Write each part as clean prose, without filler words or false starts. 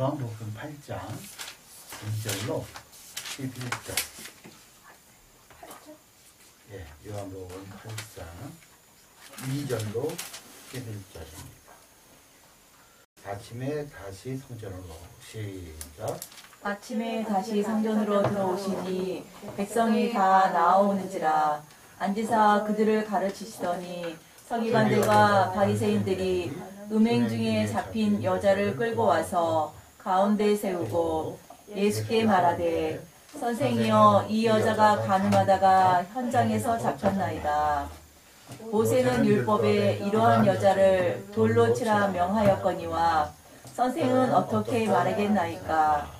요한복음 8장 2절로 11절. 예, 요한복음 8장 2절로 11절입니다. 아침에 다시 성전으로 시작. 아침에 다시 성전으로 들어오시니 백성이 다 나아오는지라 앉으사 그들을 가르치시더니 서기관들과 바리새인들이 음행 중에 잡힌 여자를 끌고 와서 가운데 세우고 예수께 말하되 선생이여 이 여자가 간음하다가 현장에서 잡혔나이다. 모세는 율법에 이러한 여자를 돌로 치라 명하였거니와 선생은 어떻게 말하겠나이까.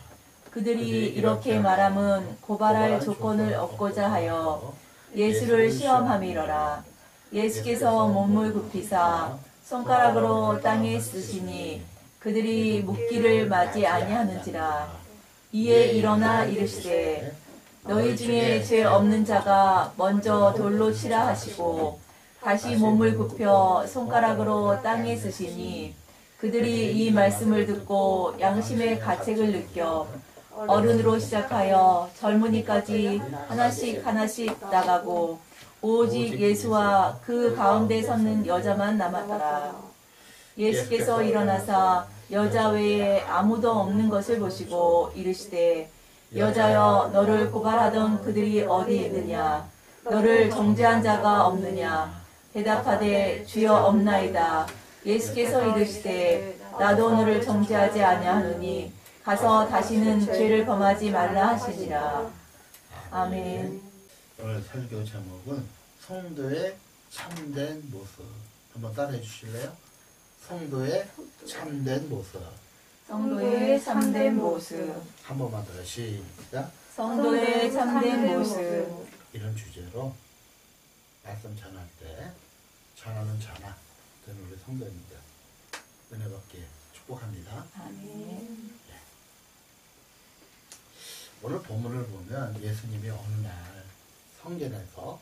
그들이 이렇게 말함은 고발할 조건을 얻고자 하여 예수를 시험함이러라. 예수께서 몸을 굽히사 손가락으로 땅에 쓰시니 그들이 묻기를 맞이 아니하는지라. 이에 일어나 이르시되 너희 중에 죄 없는 자가 먼저 돌로 치라 하시고 다시 몸을 굽혀 손가락으로 땅에 쓰시니 그들이 이 말씀을 듣고 양심의 가책을 느껴 어른으로 시작하여 젊은이까지 하나씩 나가고 오직 예수와 그 가운데 섰는 여자만 남았더라. 예수께서 일어나사 여자 외에 아무도 없는 것을 보시고 이르시되 여자여 너를 고발하던 그들이 어디 있느냐. 너를 정죄한 자가 없느냐. 대답하되 주여 없나이다. 예수께서 이르시되 나도 너를 정죄하지 아니하노니 가서 다시는 죄를 범하지 말라 하시니라. 아멘. 오늘 설교 제목은 성도의 참된 모습. 한번 따라해 주실래요? 성도의 참된 모습. 성도의 참된 모습. 한 번만 더 시작. 성도의 참된 모습. 이런 주제로 말씀 전할 때 전하는 전하 된 우리 성도님들 은혜 받기에 축복합니다. 아멘. 오늘 본문을 보면 예수님이 어느 날 성전에서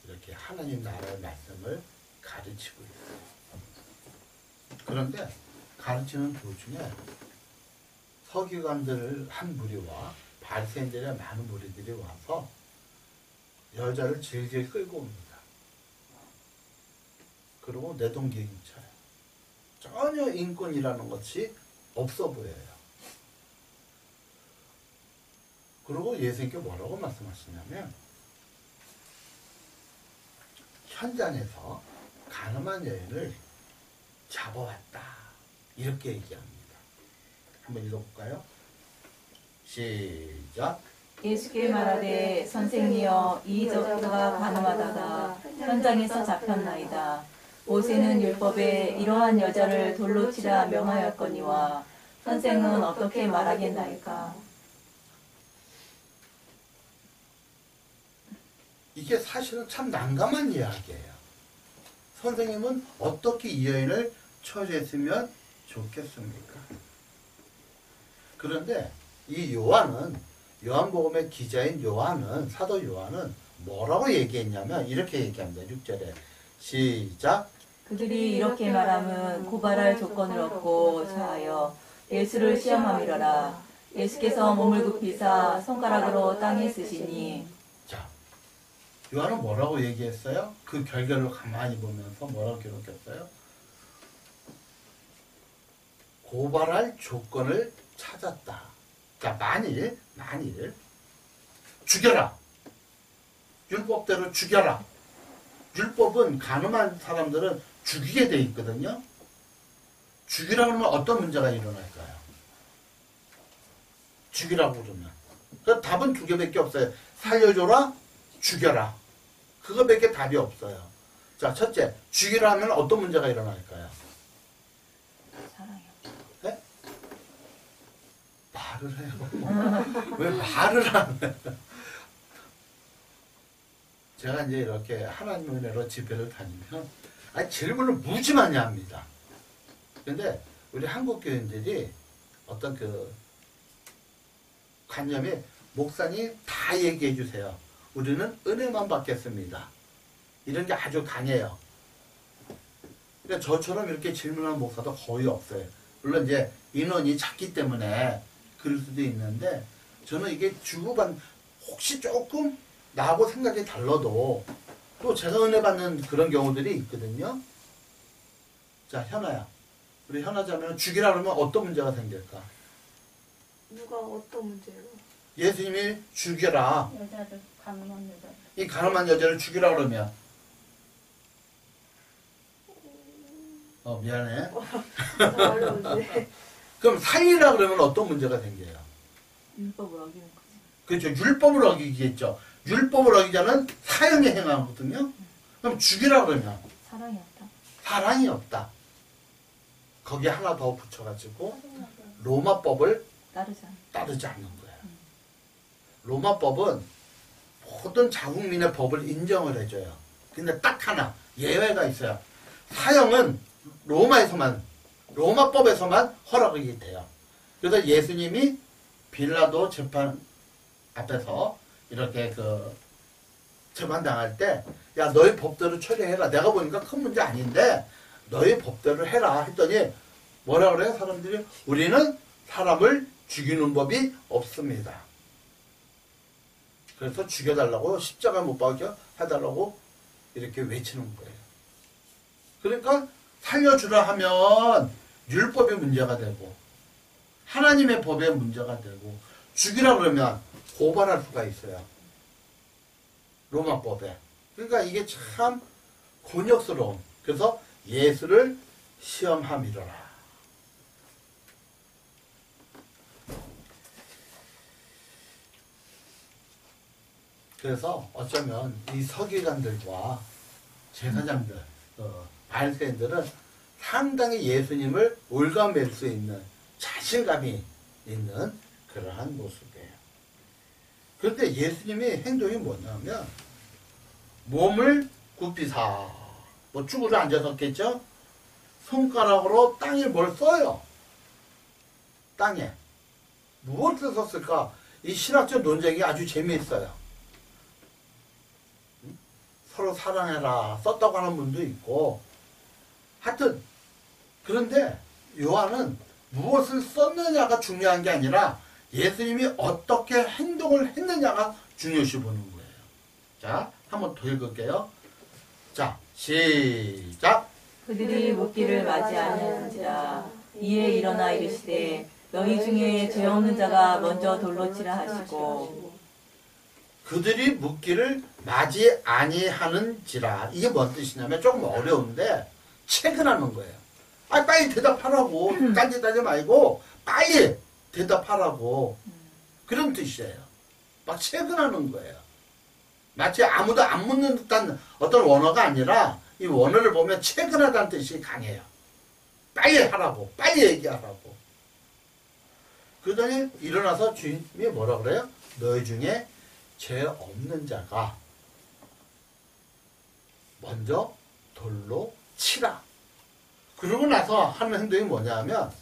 이렇게 하나님 나라의 말씀을 가르치고 있어요. 그런데 가르치는 도중에 서기관들 한 무리와 바리새인들의 많은 무리들이 와서 여자를 질질 끌고 옵니다. 그리고 내동객인처럼 전혀 인권이라는 것이 없어 보여요. 그리고 예수님께 뭐라고 말씀하시냐면 현장에서 간음한 여인을 잡아왔다 이렇게 얘기합니다. 한번 읽어볼까요? 시작. 예수께 말하되 선생이여 이 여자가 간음하다가 현장에서 잡혔나이다. 모세는 율법에 이러한 여자를 돌로 치라 명하였거니와 선생은 어떻게 말하겠나이까. 이게 사실은 참 난감한 이야기예요. 선생님은 어떻게 이 여인을 처리했으면 좋겠습니까? 그런데 이 요한복음의 기자인 사도 요한은 뭐라고 얘기했냐면 이렇게 얘기합니다. 6절에 시작. 그들이 이렇게 말하면 고발할 조건을 얻고자 하여 예수를 시험함이러라. 예수께서 몸을 굽히사 손가락으로 땅에 쓰시니. 요한은 뭐라고 얘기했어요? 그 결과를 가만히 보면서 뭐라고 기록했어요? 고발할 조건을 찾았다. 자, 만일 죽여라. 율법대로 죽여라. 율법은 간음한 사람들은 죽이게 돼 있거든요. 죽이라고 하면 어떤 문제가 일어날까요? 죽이라고 그러면. 그 답은 두 개밖에 없어요. 살려줘라. 죽여라. 그거밖에 답이 없어요. 자, 첫째, 죽이라 하면 어떤 문제가 일어날까요? 사랑해요. 네? 말을 해요. 왜 말을 안 해요? 제가 이제 이렇게 하나님 은혜로 집회를 다니면 질문을 무지 많이 합니다. 근데 우리 한국 교인들이 어떤 그 관념이 목사님 다 얘기해 주세요. 우리는 은혜만 받겠습니다. 이런 게 아주 강해요. 그러니까 저처럼 이렇게 질문하는 목사도 거의 없어요. 물론 이제 인원이 작기 때문에 그럴 수도 있는데 저는 이게 주고받는 혹시 조금 나하고 생각이 달라도 또 제가 은혜 받는 그런 경우들이 있거든요. 자, 현아야. 우리 현아 자매는 죽이라 그러면 어떤 문제가 생길까? 누가 어떤 문제로? 예수님이 죽여라. 여자를, 가늠한 여자. 이 가늠한 여자를 죽이라 그러면 미안해. 어려운데. 그럼 살리라 그러면 어떤 문제가 생겨요? 율법을 어기는 거지. 그렇죠. 율법을 어기겠죠. 율법을 어기자는 사형에 행하거든요. 그럼 죽이라 그러면 사랑이 없다. 사랑이 없다. 거기에 하나 더 붙여가지고 로마법을 따르지 않는 거예요. 로마법은 모든 자국민의 법을 인정을 해줘요. 근데 딱 하나 예외가 있어요. 사형은 로마법에서만 허락이 돼요. 그래서 예수님이 빌라도 재판 앞에서 이렇게 재판당할 때, 야, 너희 법대로 처리해라. 내가 보니까 큰 문제 아닌데, 너희 법대로 해라. 했더니, 뭐라 그래요? 사람들이, 우리는 사람을 죽이는 법이 없습니다. 그래서 죽여달라고, 십자가 못 박여 해달라고 이렇게 외치는 거예요. 그러니까, 살려주라 하면, 율법이 문제가 되고, 하나님의 법에 문제가 되고, 죽이라 그러면 고발할 수가 있어요. 로마법에. 그러니까 이게 참 곤욕스러운. 그래서 예수를 시험함이로라. 그래서 어쩌면 이 서기관들과 제사장들, 바리새인들은 상당히 예수님을 올가맬 수 있는 자신감이 있는 그러한 모습이에요. 그런데 예수님의 행동이 뭐냐면 몸을 굽히사, 쭈그려 앉아섰겠죠? 손가락으로 땅에 뭘 써요. 땅에. 무엇을 썼을까? 이 신학적 논쟁이 아주 재미있어요. 서로 사랑해라 썼다고 하는 분도 있고, 하여튼 그런데 요한은 무엇을 썼느냐가 중요한 게 아니라 예수님이 어떻게 행동을 했느냐가 중요시 보는 거예요. 자, 한번 더 읽을게요. 자, 시작. 그들이 묻기를 맞이하는지라 이에 일어나 이르시되 너희 중에 죄 없는 자가 먼저 돌로 치라 하시고. 그들이 묻기를 맞이 아니하는지라. 이게 뭔 뜻이냐면 조금 어려운데 체근하는 거예요. 아, 빨리 대답하라고. 딴짓하지 말고 빨리 대답하라고. 그런 뜻이에요. 막 체근하는 거예요. 마치 아무도 안 묻는 듯한 어떤 원어가 아니라 이 원어를 보면 체근하다는 뜻이 강해요. 빨리 하라고. 빨리 얘기하라고. 그러더니 일어나서 주님이 뭐라 그래요? 너희 중에 죄 없는 자가 먼저 돌로 치라. 그러고 나서 하는 행동이 뭐냐면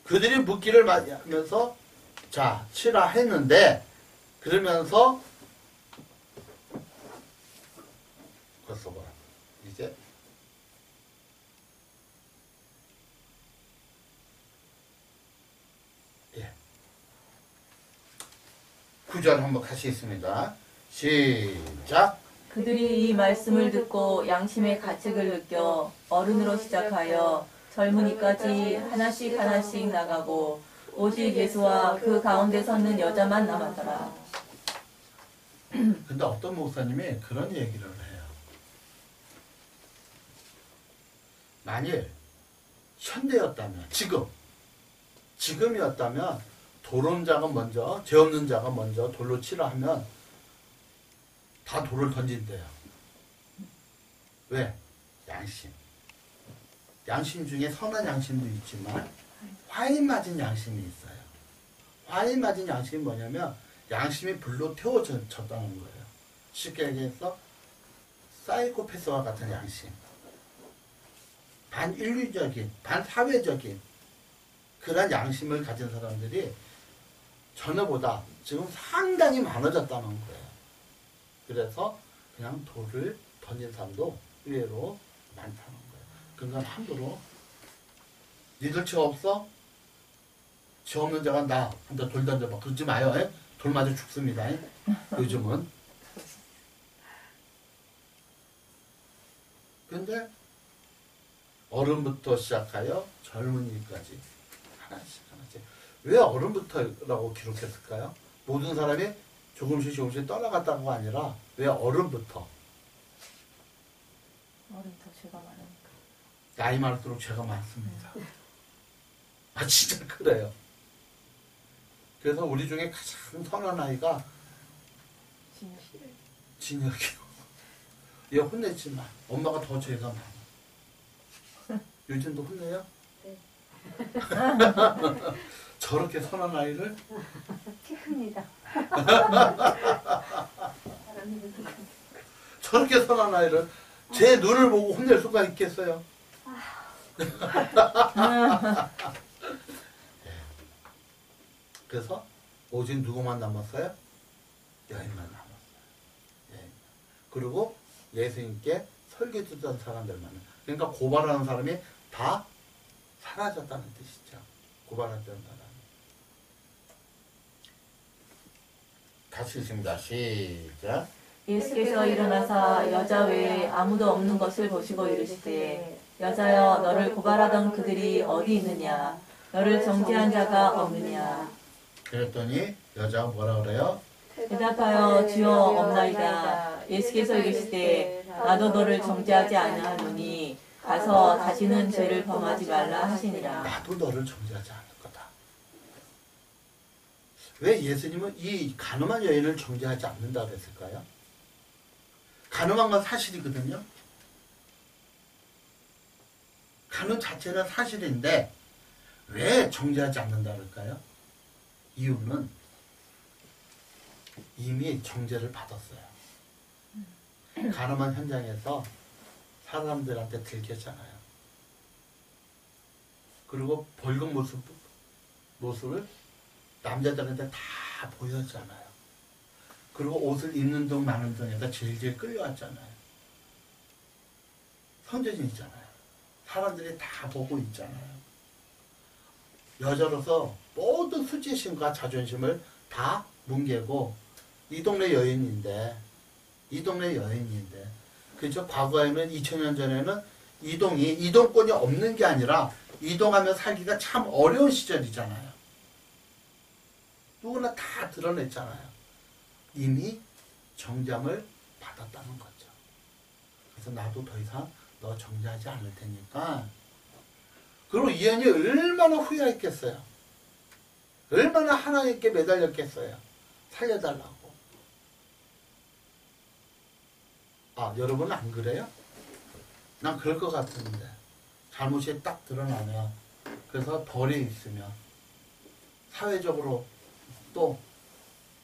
그들이 묻기를 맞이하면서 자, 치라 했는데 그러면서 그래서 봐. 이제 구절 한번 같이 있습니다. 시작. 그들이 이 말씀을 듣고 양심의 가책을 느껴 어른으로 시작하여 젊은이까지 하나씩 하나씩 나가고 오직 예수와 그 가운데 섰는 여자만 남았더라. 근데 어떤 목사님이 그런 얘기를 해요. 만일 현대였다면, 지금이었다면 돌은 자가 먼저, 죄 없는 자가 먼저 돌로 치라 하면 다 돌을 던진대요. 왜? 양심. 양심 중에 선한 양심도 있지만 화인 맞은 양심이 있어요. 화인 맞은 양심이 뭐냐면 양심이 불로 태워졌다는 거예요. 쉽게 얘기해서 사이코패스와 같은 양심. 반인류적인, 반사회적인 그런 양심을 가진 사람들이 전에보다 지금 상당히 많아졌다는 거예요. 그래서 그냥 돌을 던진 사람도 의외로 많다는 거예요. 그건 함부로 니들 죄 없어? 죄 없는 자가 나 한다 돌 던져봐. 그러지 마요. 에? 돌 맞아 죽습니다. 에? 요즘은. 근데 어른부터 시작하여 젊은이까지 하나씩 하나씩. 왜 어른부터라고 기록했을까요? 모든 사람이 조금씩 조금씩 떠나갔다고가 아니라 왜 어른부터? 어른 더 죄가 많으니까. 나이 많을수록 죄가 많습니다. 아 진짜 그래요. 그래서 우리 중에 가장 선한 아이가 진혁이요. 얘 혼내지 마. 엄마가 더 죄가 많아. 요즘도 혼내요? 네. 저렇게 선한 아이를 킵니다. 저렇게 선한 아이를 제 눈을 보고 혼낼 수가 있겠어요? 그래서 오직 누구만 남았어요? 여인만 남았어요. 여인. 그리고 예수님께 설교 듣던 사람들만. 그러니까 고발하는 사람이 다 사라졌다는 뜻이죠. 고발했던 사람. 같이 읽습니다. 시작. 예수께서 일어나사 여자 외에 아무도 없는 것을 보시고 이르시되 여자여 너를 고발하던 그들이 어디 있느냐 너를 정죄한 자가 없느냐. 그랬더니 여자가 뭐라 그래요? 대답하여 주여 없나이다. 예수께서 이르시되 나도 너를 정죄하지 아니하노니 가서 다시는 죄를 범하지 말라 하시니라. 나도 너를 정죄하지 않을 거다. 왜 예수님은 이 가늠한 여인을 정죄하지 않는다 그랬을까요? 가늠한 건 사실이거든요. 가늠 자체는 사실인데 왜 정죄하지 않는다 그럴까요? 이유는 이미 정죄를 받았어요. 가늠한 현장에서 사람들한테 들켰잖아요. 그리고 벌금 모습을 남자들한테 다 보였잖아요. 그리고 옷을 입는 둥 마는 둥에다 질질 끌려왔잖아요. 선지자이잖아요. 사람들이 다 보고 있잖아요. 여자로서 모든 수치심과 자존심을 다 뭉개고 이 동네 여인인데 그죠? 과거에는 2000년 전에는 이동권이 없는 게 아니라 이동하며 살기가 참 어려운 시절이잖아요. 누구나 다 드러냈잖아요. 이미 정죄함을 받았다는 거죠. 그래서 나도 더 이상 너 정죄하지 않을 테니까. 그리고 이 여인이 얼마나 후회했겠어요. 얼마나 하나님께 매달렸겠어요. 살려달라고. 아, 여러분은 안 그래요? 난 그럴 것 같은데. 잘못이 딱 드러나면, 그래서 벌이 있으면, 사회적으로 또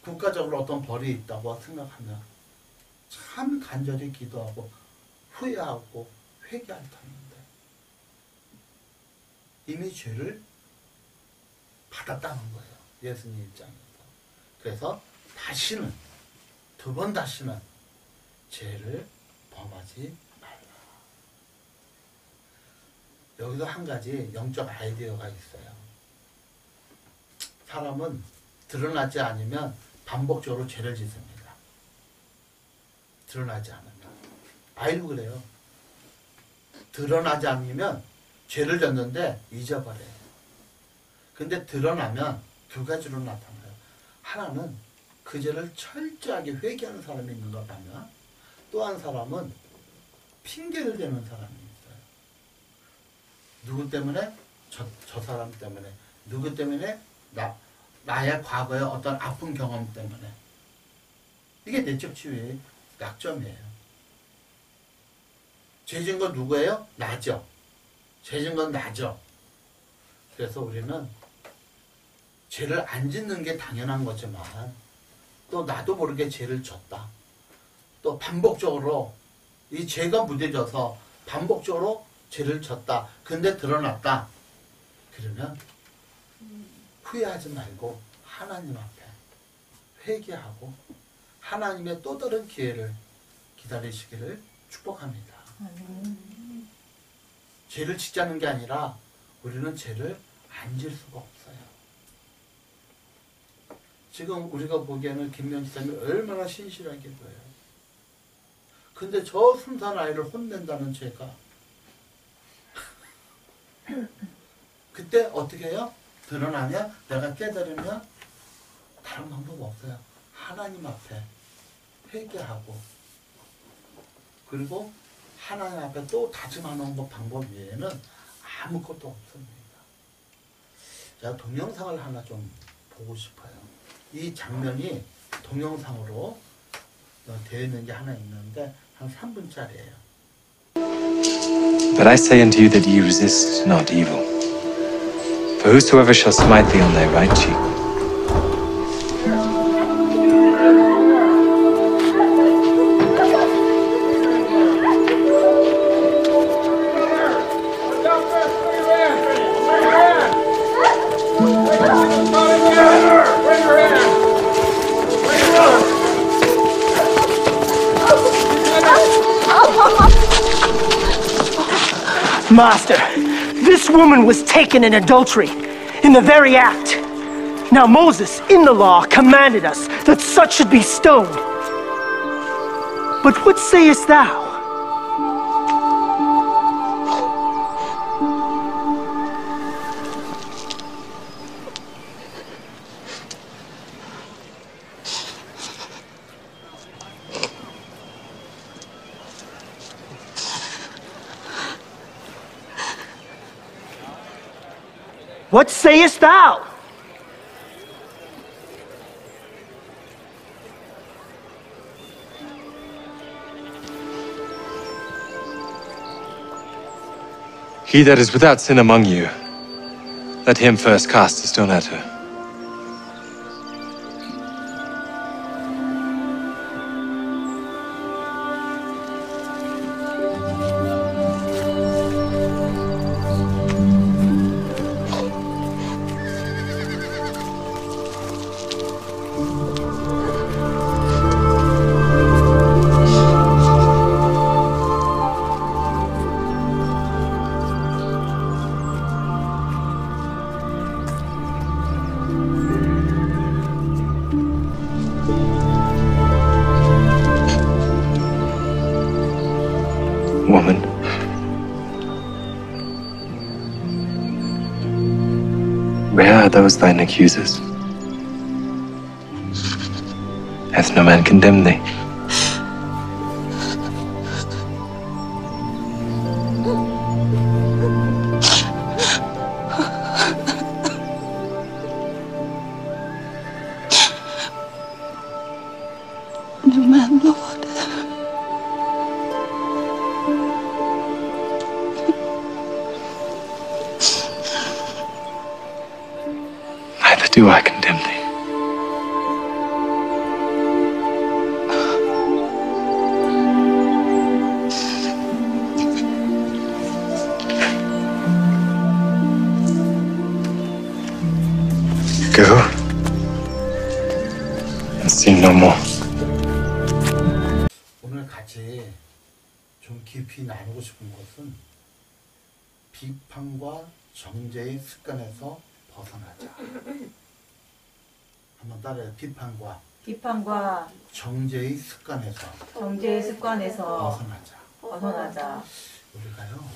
국가적으로 어떤 벌이 있다고 생각하면 참 간절히 기도하고 후회하고 회개할 터인데 이미 죄를 받았다는 거예요. 예수님 입장에서. 그래서 다시는, 두 번 다시는 죄를 범하지 말라. 여기도 한 가지 영적 아이디어가 있어요. 사람은 드러나지 않으면 반복적으로 죄를 짓습니다. 드러나지 않으면. 아이도 그래요. 드러나지 않으면 죄를 졌는데 잊어버려요. 근데 드러나면 두 가지로 나타나요. 하나는 그 죄를 철저하게 회개하는 사람이 있는가 하면 또 한 사람은 핑계를 대는 사람이 있어요. 누구 때문에? 저 사람 때문에. 누구 때문에? 나의 과거의 어떤 아픈 경험 때문에. 이게 내적 치유의 약점이에요. 죄진 건 누구예요? 나죠. 죄진 건 나죠. 그래서 우리는 죄를 안 짓는 게 당연한 거지만 또 나도 모르게 죄를 졌다. 또 반복적으로 이 죄가 무뎌져서 반복적으로 죄를 졌다. 근데 드러났다. 그러면 후회하지 말고 하나님 앞에 회개하고 하나님의 또 다른 기회를 기다리시기를 축복합니다. 죄를 짓자는 게 아니라 우리는 죄를 안 질 수가 없어요. 지금 우리가 보기에는 김명희 사람이 얼마나 신실하게 보여요. 근데 저 순산 아이를 혼낸다는 죄가 그때 어떻게 해요? 드러나냐? 내가 깨달으면 다른 방법 없어요. 하나님 앞에 회개하고 그리고 하나님 앞에 또 다짐하는 방법 외에는 아무것도 없습니다. 제가 동영상을 하나 좀 보고 싶어요. 이 장면이 동영상으로 되어 있는 게 하나 있는데 한 3분짜리예요. But I say unto you that ye resist not evil. For whosoever shall smite thee on thy right cheek, Master, this woman was taken in adultery, in the very act. Now Moses, in the law, commanded us that such should be stoned. But what sayest thou? What sayest thou? he that is without sin among you, let him first cast a stone at her. Woman, where are those thine accusers? Hath no man condemned thee? No man, Lord. Neither do I condemn thee. Go and sin no more. 오늘 같이 좀 깊이 나누고 싶은 것은 비판과 정죄의 습관에서 벗어나자. 한번 따라해요. 비판과 정죄의 습관에서 정죄의 습관에서 벗어나자. 벗어나자. 우리가요,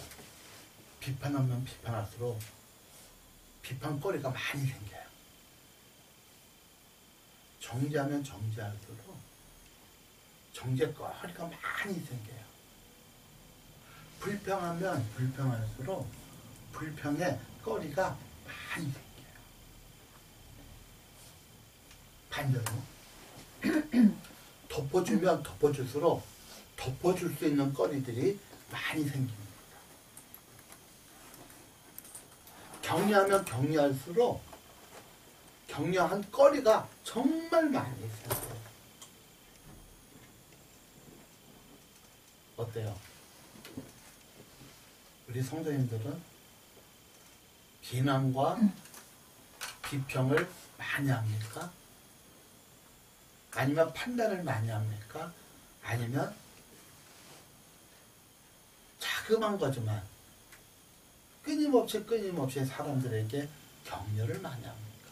비판하면 비판할수록 비판거리가 많이 생겨요. 정죄하면 정죄할수록 정죄거리가 많이 생겨요. 불평하면 불평할수록 불평의 거리가 많이 생겨요. 반대로 덮어주면 덮어줄수록 덮어줄 수 있는 거리들이 많이 생깁니다. 격려하면 격려할수록 격려한 거리가 정말 많이 생겨요. 어때요? 우리 성도님들은 비난과 비평을 많이 합니까? 아니면 판단을 많이 합니까? 아니면 자그만 거지만 끊임없이 사람들에게 격려를 많이 합니까?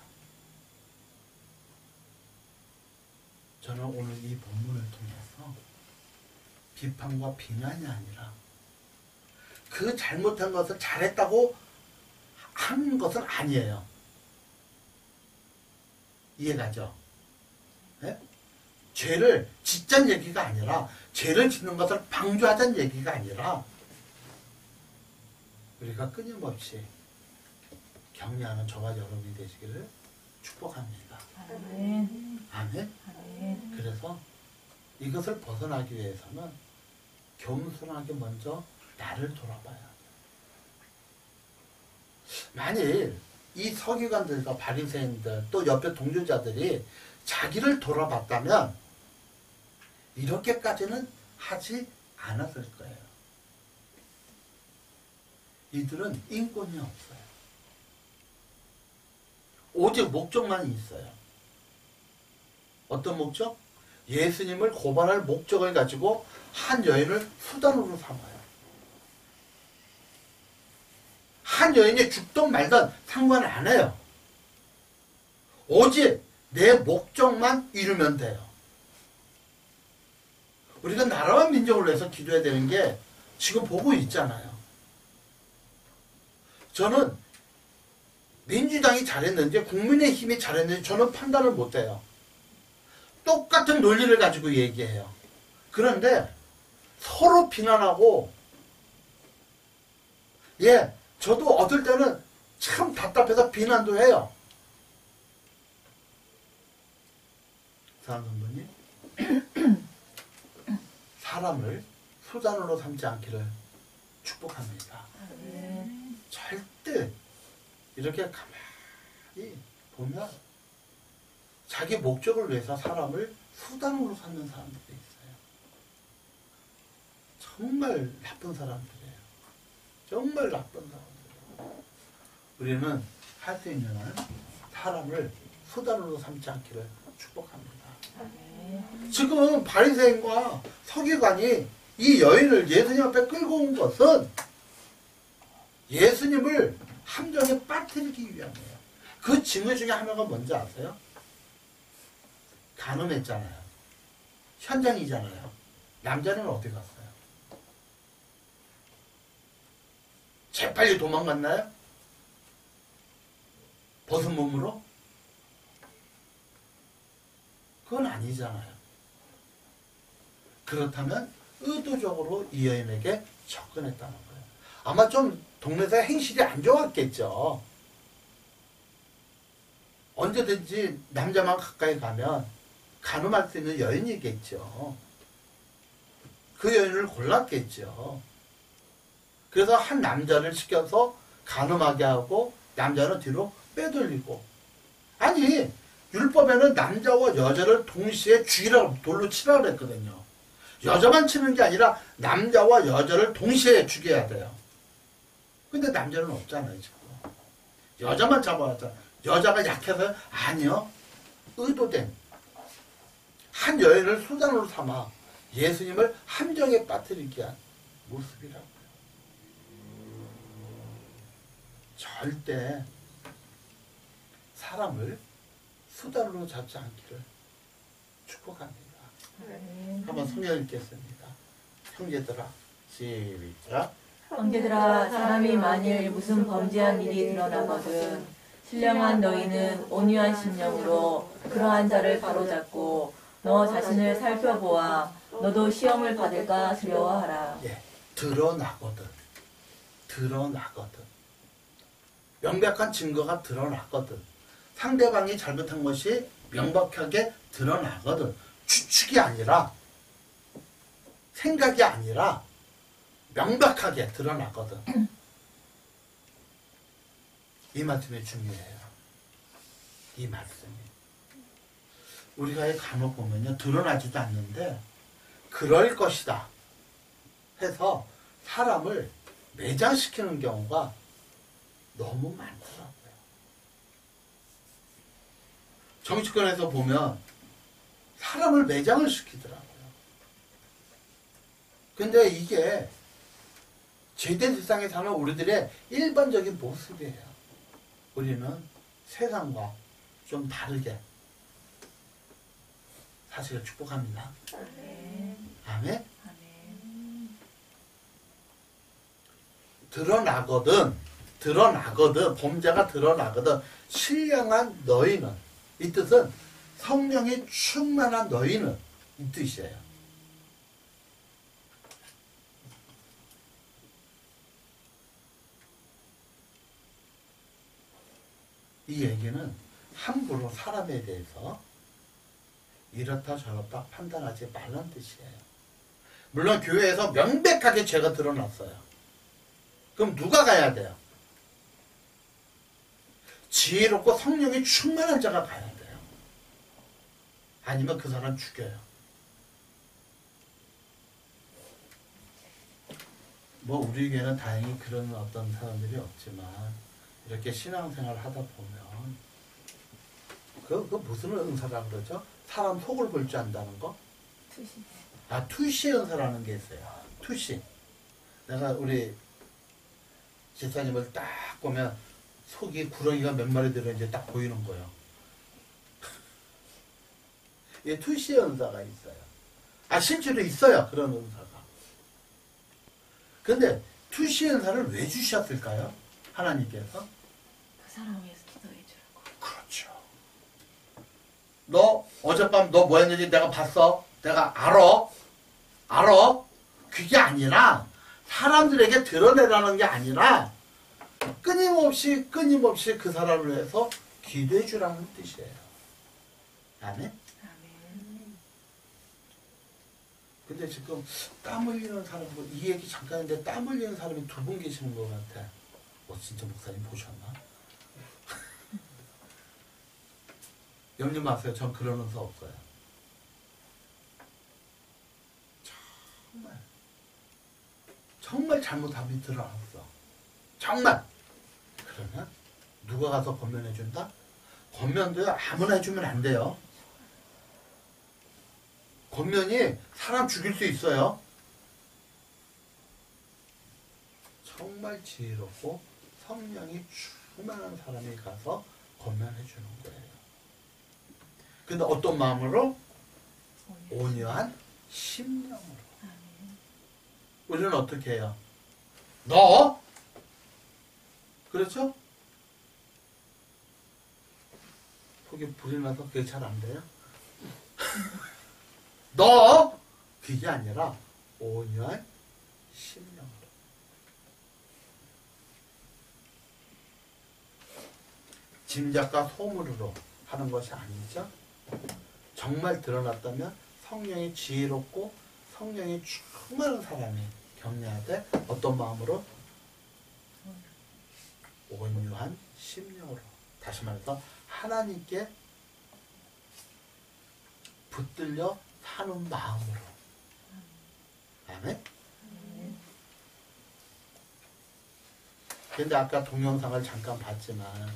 저는 오늘 이 본문을 통해서 비판과 비난이 아니라 그 잘못한 것을 잘했다고 하는 것은 아니에요. 이해가죠? 네? 죄를 짓자는 얘기가 아니라 죄를 짓는 것을 방조하자는 얘기가 아니라 우리가 끊임없이 격려하는 저와 여러분이 되시기를 축복합니다. 아멘. 아멘? 아멘. 그래서 이것을 벗어나기 위해서는 겸손하게 먼저 나를 돌아봐야 돼요. 만일 이 서기관들과 바리새인들 또 옆에 동료자들이 자기를 돌아봤다면 이렇게까지는 하지 않았을 거예요. 이들은 인권이 없어요. 오직 목적만 있어요. 어떤 목적? 예수님을 고발할 목적을 가지고 한 여인을 수단으로 삼아요. 한 여인이 죽든 말든 상관 안 해요. 오직 내 목적만 이루면 돼요. 우리가 나라와 민족을 위해서 기도해야 되는 게 지금 보고 있잖아요. 저는 민주당이 잘했는지 국민의힘이 잘했는지 저는 판단을 못해요. 똑같은 논리를 가지고 얘기해요. 그런데 서로 비난하고 저도 어떨 때는 참 답답해서 비난도 해요. 사랑하는 분이 사람을 수단으로 삼지 않기를 축복합니다. 절대 이렇게 가만히 보면 자기 목적을 위해서 사람을 수단으로 삼는 사람들이 있어요. 정말 나쁜 사람들이에요. 정말 나쁜 사람들이에요. 우리는 할 수 있는 한 사람을 수단으로 삼지 않기를 축복합니다. 지금 바리새인과 서기관이 이 여인을 예수님 앞에 끌고 온 것은 예수님을 함정에 빠뜨리기 위함이에요. 그 징후 중에 하나가 뭔지 아세요? 간음했잖아요. 현장이잖아요. 남자는 어디 갔어요? 재빨리 도망갔나요? 벗은 몸으로? 그건 아니잖아요. 그렇다면 의도적으로 이 여인에게 접근했다는 거예요. 아마 좀 동네에서 행실이 안 좋았겠죠. 언제든지 남자만 가까이 가면 간음할 수 있는 여인이겠죠. 그 여인을 골랐겠죠. 그래서 한 남자를 시켜서 간음하게 하고 남자는 뒤로 빼돌리고. 아니 율법에는 남자와 여자를 동시에 죽이라고 돌로 치라고 그랬거든요. 여자만 치는 게 아니라 남자와 여자를 동시에 죽여야 돼요. 근데 남자는 없잖아요 지금. 여자만 잡아왔잖아. 여자가 약해서 아니요. 의도된 한 여인을 수단으로 삼아 예수님을 함정에 빠뜨리게 한 모습이라고요. 절대 사람을 수단으로 잡지 않기를 축복합니다. 한번 성경 읽겠습니다. 형제들아 시작. 형제들아, 사람이 만일 무슨 범죄한 일이 드러나거든 신령한 너희는 온유한 심령으로 그러한 자를 바로잡고 너 자신을 살펴보아 너도 시험을 받을까 두려워하라. 드러나거든. 명백한 증거가 드러나거든. 상대방이 잘못한 것이 명백하게 드러나거든. 추측이 아니라 생각이 아니라 명백하게 드러나거든. 이 말씀이 중요해요. 이 말씀이. 우리가 간혹 보면요. 드러나지도 않는데 그럴 것이다 해서 사람을 매장시키는 경우가 너무 많더라고요. 정치권에서 보면 사람을 매장을 시키더라고요. 근데 이게 죄된 세상에 사는 우리들의 일반적인 모습이에요. 우리는 세상과 좀 다르게 사실을 축복합니다. 아멘. 드러나거든 범죄가 드러나거든 신령한 너희는, 이 뜻은 성령이 충만한 너희는 이 뜻이에요. 이 얘기는 함부로 사람에 대해서 이렇다 저렇다 판단하지 말라는 뜻이에요. 물론 교회에서 명백하게 죄가 드러났어요. 그럼 누가 가야 돼요? 지혜롭고 성령이 충만한 자가 가야 돼요. 아니면 그 사람 죽여요. 뭐 우리 교회는 다행히 그런 어떤 사람들이 없지만 이렇게 신앙생활을 하다 보면 그 무슨 은사라 그러죠? 사람 속을 볼 줄 안다는 거? 투시. 투시 은사라는 게 있어요. 투시. 내가 우리 집사님을 딱 보면 속이 구렁이가 몇 마리 들어있는지 딱 보이는 거예요. 예, 투시 은사가 있어요. 실제로 있어요. 그런 은사가. 근데 투시 은사를 왜 주셨을까요? 하나님께서? 그 사람 위해서 기도해 주라고. 그렇죠. 너 어젯밤 너 뭐 했는지 내가 봤어. 내가 알아. 그게 아니라 사람들에게 드러내라는 게 아니라 끊임없이 그 사람을 위해서 기도해 주라는 뜻이에요. 아멘? 근데 지금 땀 흘리는 사람, 이 얘기 잠깐인데 땀 흘리는 사람이 두 분 계시는 것 같아. 진짜 목사님 보셨나? 염려 마세요. 전 그런 은사 없어요. 정말 잘못함이 드러났어. 정말. 그러면 누가 가서 권면해 준다? 권면도 아무나 해주면 안 돼요. 권면이 사람 죽일 수 있어요. 정말 지혜롭고 성령이 충만한 사람이 가서 권면해 주는 거예요. 근데 어떤 마음으로? 온유한 심령으로. 우리는 어떻게 해요? 너? 그렇죠? 속에 불이 나서 그게 잘 안 돼요? 너? 그게 아니라 온유한 심령으로. 짐작과 소문으로 하는 것이 아니죠. 정말 드러났다면 성령이 지혜롭고 성령이 충만한 사람이 격려하되 어떤 마음으로? 온유한 심령으로. 다시 말해서 하나님께 붙들려 사는 마음으로. 아멘? 근데 아까 동영상을 잠깐 봤지만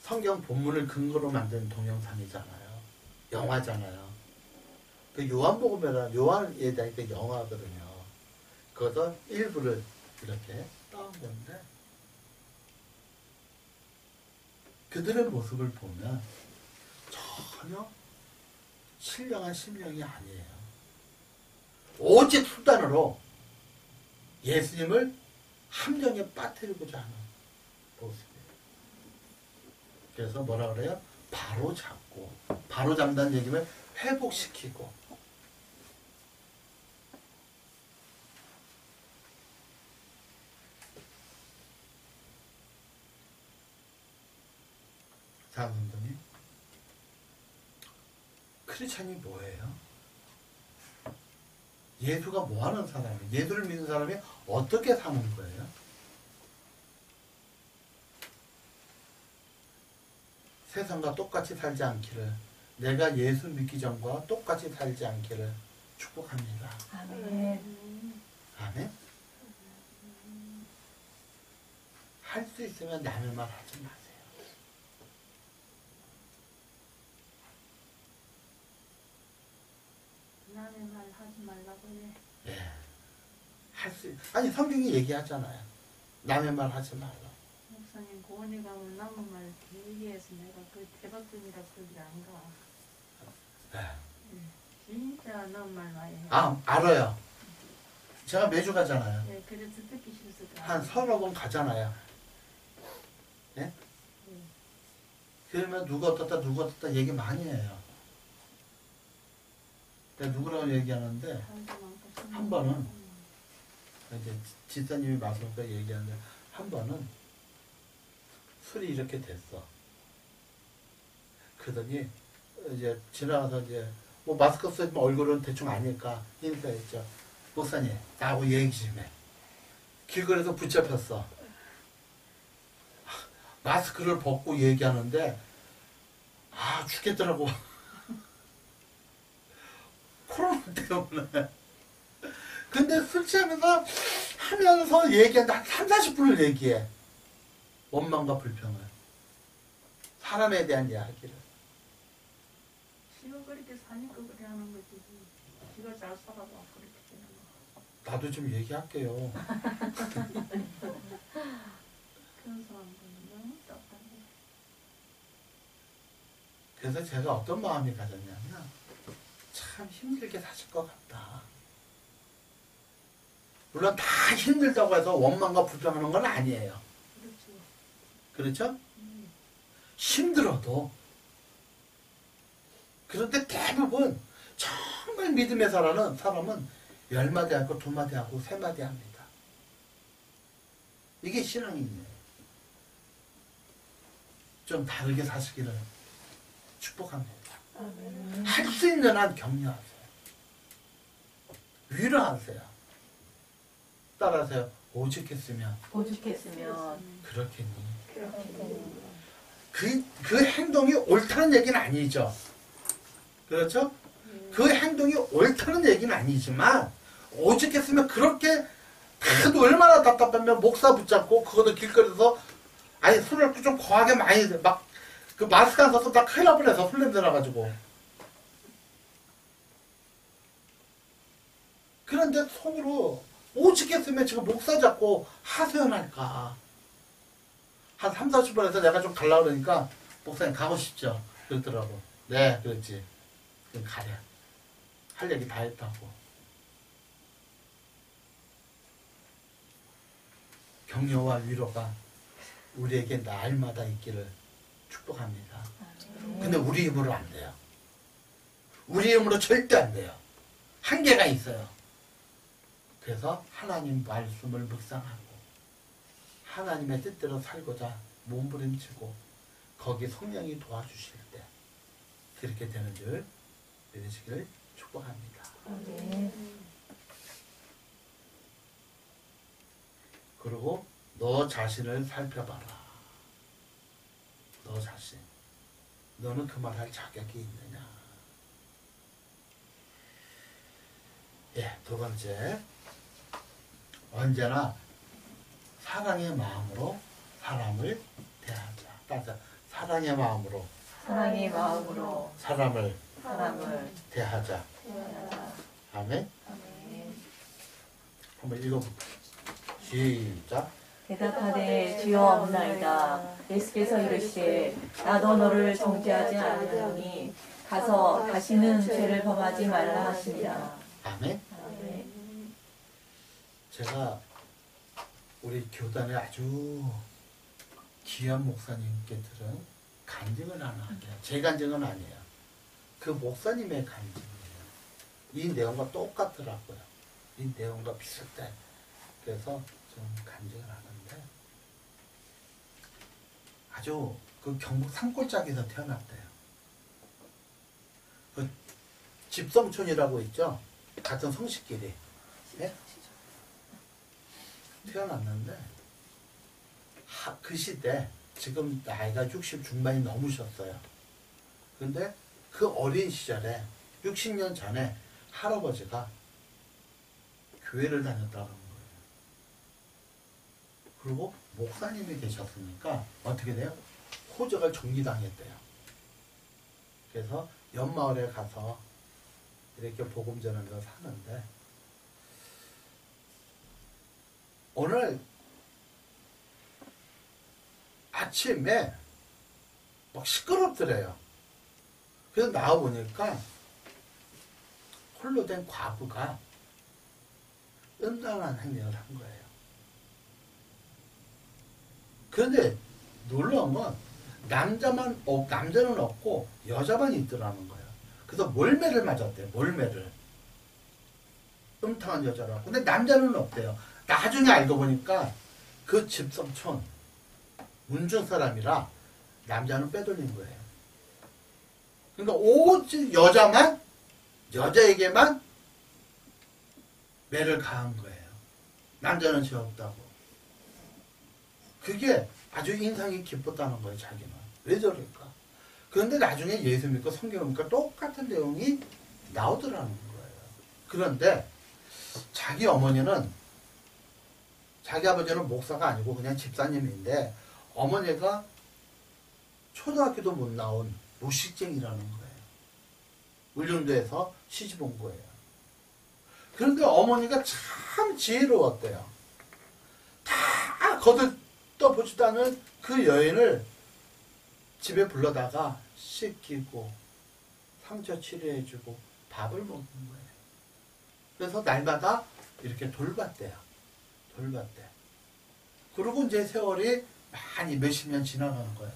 성경 본문을 근거로 만든 동영상이잖아요. 영화잖아요. 그 요한복음이라 요한에 대한 그 영화거든요. 그것도 일부를 이렇게 따온 건데 그들의 모습을 보면 전혀 신령한 심령이 아니에요. 오직 수단으로 예수님을 함정에 빠뜨리고자 하는 모습이에요. 그래서 뭐라 그래요? 바로 잡고, 바로 잡는다는 얘기면 회복시키고. 자, 선생님. 크리스찬이 뭐예요? 예수가 뭐 하는 사람이에요? 예수를 믿는 사람이 어떻게 사는 거예요? 세상과 똑같이 살지 않기를, 내가 예수 믿기 전과 똑같이 살지 않기를 축복합니다. 아멘. 아멘? 할 수 있으면 남의 말 하지 마세요. 남의 말 하지 말라고 해. 예. 아니 성경이 얘기하잖아요. 남의 말 하지 말라. 목사님 고원이 가면 남은 말 얘기해서 내가 그 대박금이라 그게 안 가. 네. 진짜 남은 말 많이 해. 알아요. 제가 매주 가잖아요. 예, 그래서 듣기 싫어서. 한 서너 번 가잖아요. 예? 그러면 누가 어떻다 얘기 많이 해요. 내가 누구라고 얘기하는데 한 번은 이제 지사님이 말씀하니까 얘기하는데 한 번은 술이 이렇게 됐어. 그러더니 이제 지나가서 이제 뭐 마스크 쓰면 얼굴은 대충 아니까 인사했죠. 목사님 나하고 얘기 좀 해. 길거리에서 붙잡혔어. 마스크를 벗고 얘기하는데 죽겠더라고. 코로나 때문에. 근데 술 취하면서 얘기하는데 한 3, 40분을 얘기해. 원망과 불평을. 사람에 대한 이야기를. 지가 그렇게 사니까 그래 하는 거지. 지가 잘 살아봐 그렇게 되는 거. 나도 좀 얘기할게요. 그런 사람들은 너무 답답해. 그래서 제가 어떤 마음이 가졌냐면 참 힘들게 사실 것 같다. 물론 다 힘들다고 해서 원망과 불평하는 건 아니에요. 그렇죠. 그렇죠? 힘들어도. 그런데 대부분 정말 믿음의 사람은 10마디 하고 2마디 하고 3마디 합니다. 이게 신앙이에요. 좀 다르게 사시기를 축복합니다. 할 수 있는 한 격려하세요. 위로하세요. 따라하세요. 오죽했으면 그렇겠니. 그 행동이 옳다는 얘기는 아니죠. 그렇죠? 그 행동이 옳다는 얘기는 아니지만 오죽했으면 그렇게 다도 얼마나 답답하면 목사 붙잡고 그것도 길거리에서 아니 술을 좀 거하게 많이 막 그 마스크 안 써서 다 큰일 날 뻔해서 술 냄새 나가지고. 그런데 속으로 오죽했으면 지금 목사 잡고 하소연할까. 한 3, 40분 해서 내가 좀 가려고 그러니까 목사님 가고 싶죠. 그러더라고. 네, 그렇지. 그럼 가래. 할 얘기 다 했다고. 격려와 위로가 우리에게 날마다 있기를 축복합니다. 근데 우리 힘으로 안 돼요. 우리 힘으로 절대 안 돼요. 한계가 있어요. 그래서 하나님 말씀을 묵상하고 하나님의 뜻대로 살고자 몸부림치고 거기 성령이 도와주실 때 그렇게 되는 줄 믿으시기를 축복합니다. 그리고 너 자신을 살펴봐라. 너 자신. 너는 그 말할 자격이 있느냐. 예, 두 번째. 언제나 사랑의 마음으로 사람을 대하자. 따라서 사랑의 마음으로 사람을 대하자. 아멘. 한번 읽어볼게요. 시작. 대답하되 주여 없나이다. 예수께서 이르시되 나도 너를 정죄하지 않으니 가서 다시는 죄를 범하지 말라 하시니라. 아멘. 제가 우리 교단의 아주 귀한 목사님께 들은 간증을 하나 할게요. 제 간증은 아니에요. 그 목사님의 간증이에요. 이 내용과 똑같더라고요. 이 내용과 비슷해. 그래서 좀 간증을 하는데 아주 그 경북 산골짜기에서 태어났대요. 그 집성촌이라고 있죠. 같은 성씨끼리. 네? 태어났는데 그 시대 지금 나이가 60 중반이 넘으셨어요. 근데 그 어린 시절에 60년 전에 할아버지가 교회를 다녔다는 거예요. 그리고 목사님이 되셨으니까 어떻게 돼요? 호적을 정리당했대요. 그래서 옆마을에 가서 이렇게 복음 전하면서 사는데 오늘 아침에 막 시끄럽더래요. 그래서 나와보니까 홀로 된 과부가 음란한 행동을 한 거예요. 그런데 놀라운 건 남자는 없고 여자만 있더라는 거예요. 그래서 몰매를 맞았대요. 몰매를. 음탕한 여자라고. 근데 남자는 없대요. 나중에 알고 보니까 그 집성촌 문중 사람이라 남자는 빼돌린 거예요. 그러니까 오직 여자에게만 매를 가한 거예요. 남자는 죄 없다고. 그게 아주 인상이 깊었다는 거예요, 자기는. 왜 저럴까? 그런데 나중에 예수 믿고 성경 보니까 똑같은 내용이 나오더라는 거예요. 그런데 자기 어머니는, 자기 아버지는 목사가 아니고 그냥 집사님인데 어머니가 초등학교도 못 나온 무식쟁이라는 거예요. 울릉도에서 시집 온 거예요. 그런데 어머니가 참 지혜로웠대요. 다 거들떠보지도 않은 그 여인을 집에 불러다가 씻기고 상처 치료해주고 밥을 먹는 거예요. 그래서 날마다 이렇게 돌봤대요. 돌봤대. 그리고 이제 세월이 많이 몇십 년 지나가는 거예요.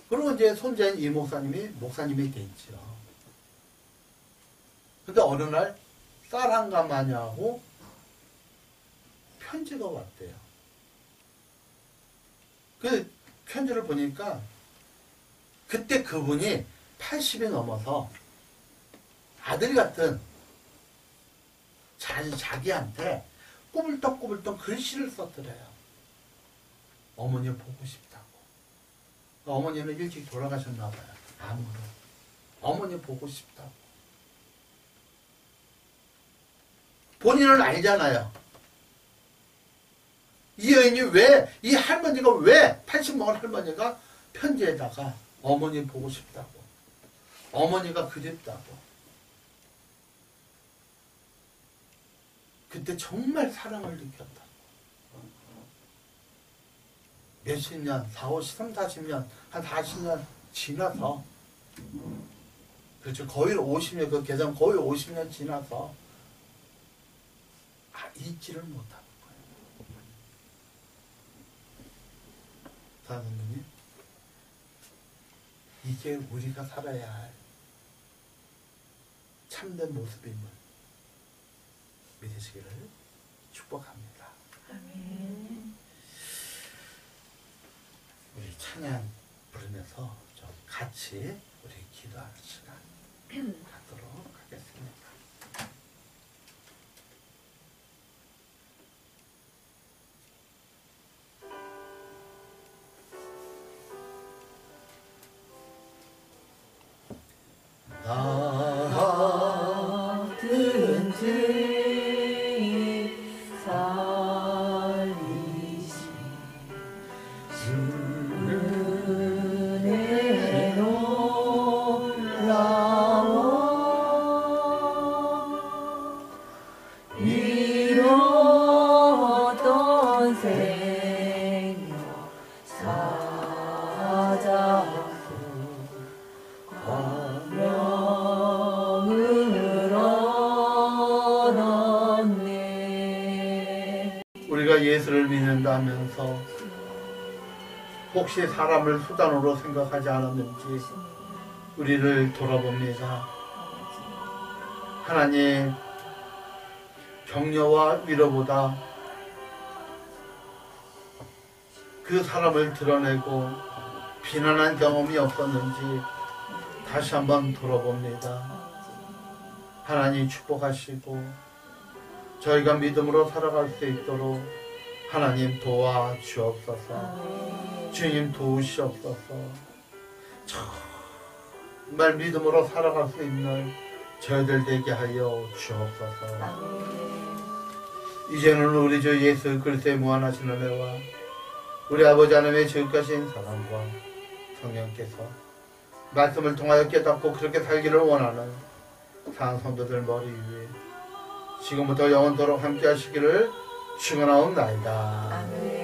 그리고 이제 손자인 이 목사님이 됐죠. 근데 어느 날 쌀 한 가마냐고 편지가 왔대요. 그 편지를 보니까 그때 그분이 80이 넘어서 아들 같은 자기한테 꼬불떡꼬불떡 글씨를 썼더래요. 어머니 보고 싶다고. 어머니는 일찍 돌아가셨나 봐요. 암으로. 어머니 보고 싶다고. 본인은 알잖아요. 이 여인이 왜, 이 할머니가 왜 80 먹은 할머니가 편지에다가 어머니 보고 싶다고. 어머니가 그립다고. 그때 정말 사랑을 느꼈다. 몇십 년, 40년, 한 40년 지나서, 그렇죠. 거의 50년, 그 계산 거의 50년 지나서, 잊지를 못하는 거예요. 사장님, 이게 우리가 살아야 할 참된 모습임을 믿으시기를 축복합니다. 아멘. 우리 찬양 부르면서 좀 같이 우리 기도하는 시간 갖도록 하겠습니다. 같은 죄 살리신 은혜 놀라워 잃었던 생명 찾아 우리가 예수를 믿는다 하면서 혹시 사람을 수단으로 생각하지 않았는지 우리를 돌아봅니다. 하나님, 격려와 위로보다 그 사람을 드러내고 비난한 경험이 없었는지 다시 한번 돌아봅니다. 하나님 축복하시고 저희가 믿음으로 살아갈 수 있도록 하나님 도와주옵소서. 주님 도우시옵소서. 정말 믿음으로 살아갈 수 있는 저희들 되게 하여 주옵소서. 이제는 우리 주 예수 그리스도의 무한하신 은혜와 우리 아버지 하나님의 지극하신 사랑과 성령께서 말씀을 통하여 깨닫고 그렇게 살기를 원하는 사랑성도들 머리 위에 지금부터 영원토록 함께 하시기를 축원하옵나이다. 아멘.